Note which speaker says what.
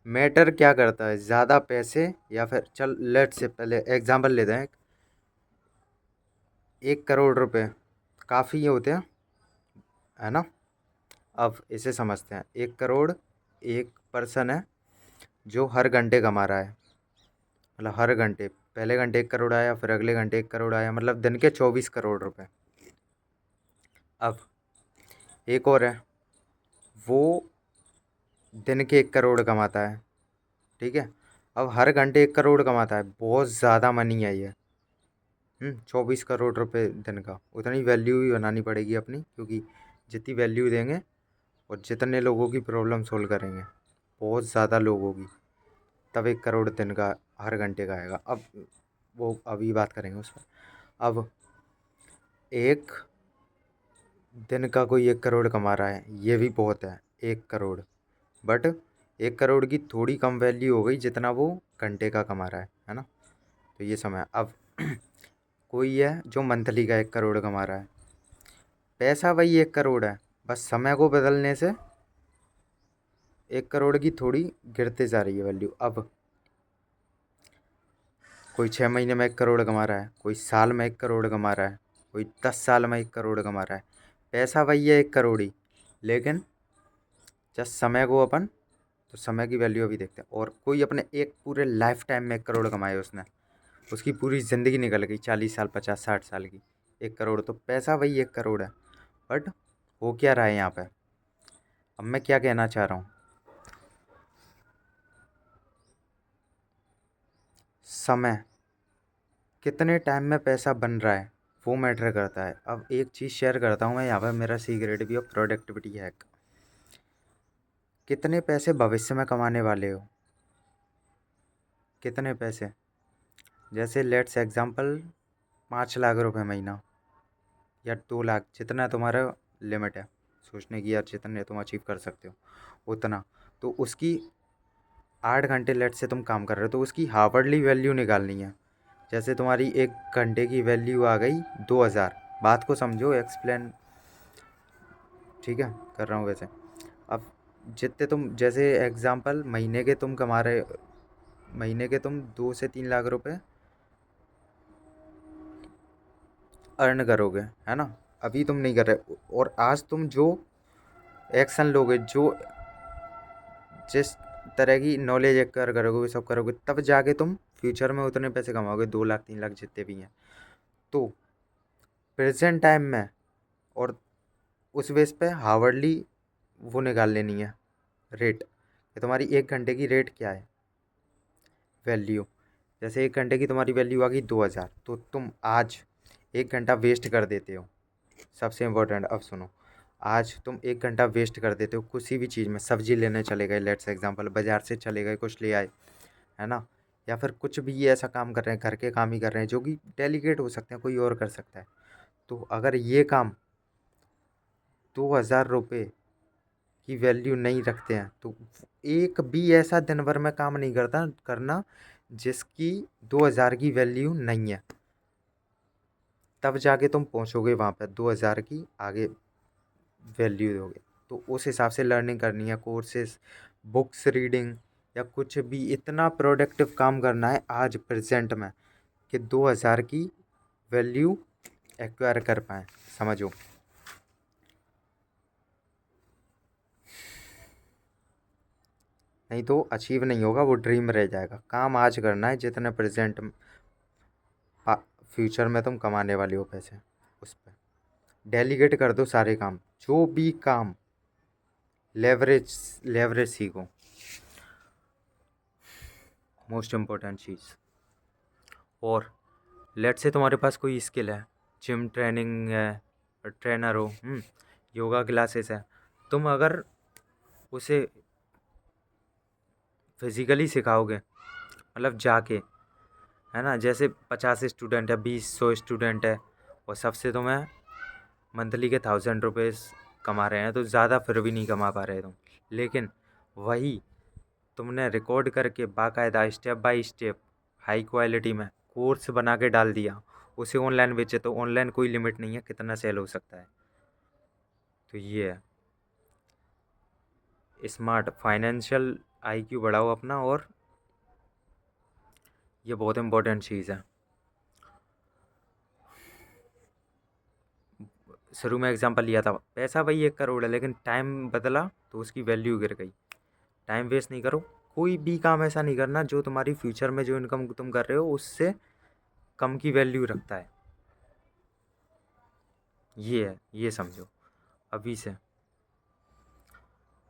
Speaker 1: Matter क्या करता है, ज़्यादा पैसे या फिर चल लेट से पहले एग्जांपल लेते हैं। 1 करोड़ रुपए काफ़ी होते हैं, है ना। अब इसे समझते हैं। 1 करोड़ एक पर्सन है जो हर घंटे कमा रहा है, मतलब हर घंटे, पहले घंटे 1 करोड़ आया, फिर अगले घंटे 1 करोड़ आया, मतलब दिन के 24 करोड़ रुपए। अब एक और है, वो दिन के 1 करोड़ कमाता है, ठीक है। अब हर घंटे 1 करोड़ कमाता है, बहुत ज़्यादा मनी है ये। 24 करोड़ रुपए दिन का, उतनी वैल्यू भी बनानी पड़ेगी अपनी, क्योंकि जितनी वैल्यू देंगे और जितने लोगों की प्रॉब्लम सोल्व करेंगे, बहुत ज़्यादा लोग होगी, तब 1 करोड़ दिन का हर घंटे का आएगा। अब वो अभी बात करेंगे उस पर। अब एक दिन का कोई 1 करोड़ कमा रहा है, ये भी बहुत है 1 करोड़, बट 1 करोड़ की थोड़ी कम वैल्यू हो गई जितना वो घंटे का कमा रहा है ना। तो ये समय। अब कोई है जो मंथली का 1 करोड़ कमा रहा है, पैसा वही 1 करोड़ है, बस समय को बदलने से 1 करोड़ की थोड़ी गिरते जा रही है वैल्यू। अब कोई 6 महीने में 1 करोड़ कमा रहा है, कोई साल में 1 करोड़ कमा रहा है, कोई 10 साल में 1 करोड़ कमा रहा है, पैसा वही है 1 करोड़ ही, लेकिन जस्ट समय को अपन, तो समय की वैल्यू अभी देखते हैं। और कोई अपने एक पूरे लाइफ टाइम में 1 करोड़ कमाए उसने, उसकी पूरी ज़िंदगी निकल गई, 40 साल 50 60 साल की, 1 करोड़, तो पैसा वही 1 करोड़ है। बट हो क्या रहा है यहाँ पे, अब मैं क्या कहना चाह रहा हूँ, समय कितने टाइम में पैसा बन रहा है वो मैटर करता है। अब एक चीज़ शेयर करता हूँ मैं यहाँ पर, मेरा सीक्रेट भी और प्रोडक्टिविटी हैक। कितने पैसे भविष्य में कमाने वाले हो, कितने पैसे, जैसे लेट्स एग्जांपल 5 लाख रुपए महीना या 2 लाख, जितना तुम्हारा लिमिट है सोचने की, यार जितने तुम अचीव कर सकते हो उतना, तो उसकी 8 घंटे लेट से तुम काम कर रहे हो, तो उसकी हार्डली वैल्यू निकालनी है। जैसे तुम्हारी 1 घंटे की वैल्यू आ गई 2,000, बात को समझो, एक्सप्लेन ठीक है कर रहा हूँ वैसे। अब जितने तुम, जैसे एग्जांपल महीने के तुम कमा रहे, महीने के तुम 2 से 3 लाख रुपए अर्न करोगे, है ना। अभी तुम नहीं कर रहे, और आज तुम जो एक्शन लोगे, जो जिस तरह की नॉलेज एक्वायर करोगे, वो सब करोगे, तब जाके तुम फ्यूचर में उतने पैसे कमाओगे, 2 लाख 3 लाख जितने भी हैं। तो प्रेजेंट टाइम में और उस बेस पे हार्डली वो निकाल लेनी है रेट, कि तुम्हारी 1 घंटे की रेट क्या है, वैल्यू। जैसे 1 घंटे की तुम्हारी वैल्यू आ गई 2,000, तो तुम आज 1 घंटा वेस्ट कर देते हो। सबसे इम्पोर्टेंट, अब सुनो, आज तुम 1 घंटा वेस्ट कर देते हो किसी भी चीज़ में, सब्जी लेने चले गए, लेट्स एग्जांपल बाजार से चले गए, कुछ ले आए, है ना, या फिर कुछ भी ऐसा काम कर रहे हैं, घर के काम ही कर रहे हैं जो कि डेलीकेट हो सकते हैं, कोई और कर सकता है। तो अगर ये काम 2,000 रुपये की वैल्यू नहीं रखते हैं, तो एक भी ऐसा दिन भर में काम नहीं करता करना जिसकी 2,000 की वैल्यू नहीं है, तब जाके तुम पहुंचोगे वहाँ पर 2,000 की आगे वैल्यू दोगे। तो उस हिसाब से लर्निंग करनी है, कोर्सेज, बुक्स रीडिंग, या कुछ भी इतना प्रोडक्टिव काम करना है आज प्रेजेंट में कि 2,000 की वैल्यू एक्वायर कर पाएँ, समझो। नहीं तो अचीव नहीं होगा, वो ड्रीम रह जाएगा। काम आज करना है जितने प्रेजेंट, फ्यूचर में तुम कमाने वाले हो पैसे, उस पर डेलीगेट कर दो सारे काम, जो भी काम, लेवरेज, लेवरेज सीखो, मोस्ट इम्पोर्टेंट चीज़। और लेट से तुम्हारे पास कोई स्किल है, जिम ट्रेनिंग है, ट्रेनर हो, योगा क्लासेस है, तुम अगर उसे फिजिकली सिखाओगे, मतलब जाके, है ना, जैसे 50 स्टूडेंट है, 20 100 स्टूडेंट है, और सबसे तुम्हें मंथली के 1,000 रुपीज़ कमा रहे हैं, तो ज़्यादा फिर भी नहीं कमा पा रहे तुम, लेकिन वही तुमने रिकॉर्ड करके बाकायदा step by step high quality में कोर्स बना के डाल दिया, उसे ऑनलाइन बेचे, तो ऑनलाइन कोई लिमिट नहीं है कितना सेल हो सकता है। तो ये है स्मार्ट फाइनेंशियल आईक्यू बढ़ाओ अपना, और ये बहुत इम्पोर्टेंट चीज़ है। शुरू में एग्जांपल लिया था, पैसा वही 1 करोड़ है, लेकिन टाइम बदला तो उसकी वैल्यू गिर गई। टाइम वेस्ट नहीं करो, कोई भी काम ऐसा नहीं करना जो तुम्हारी फ्यूचर में जो इनकम तुम कर रहे हो उससे कम की वैल्यू रखता है। ये है, ये समझो अभी से।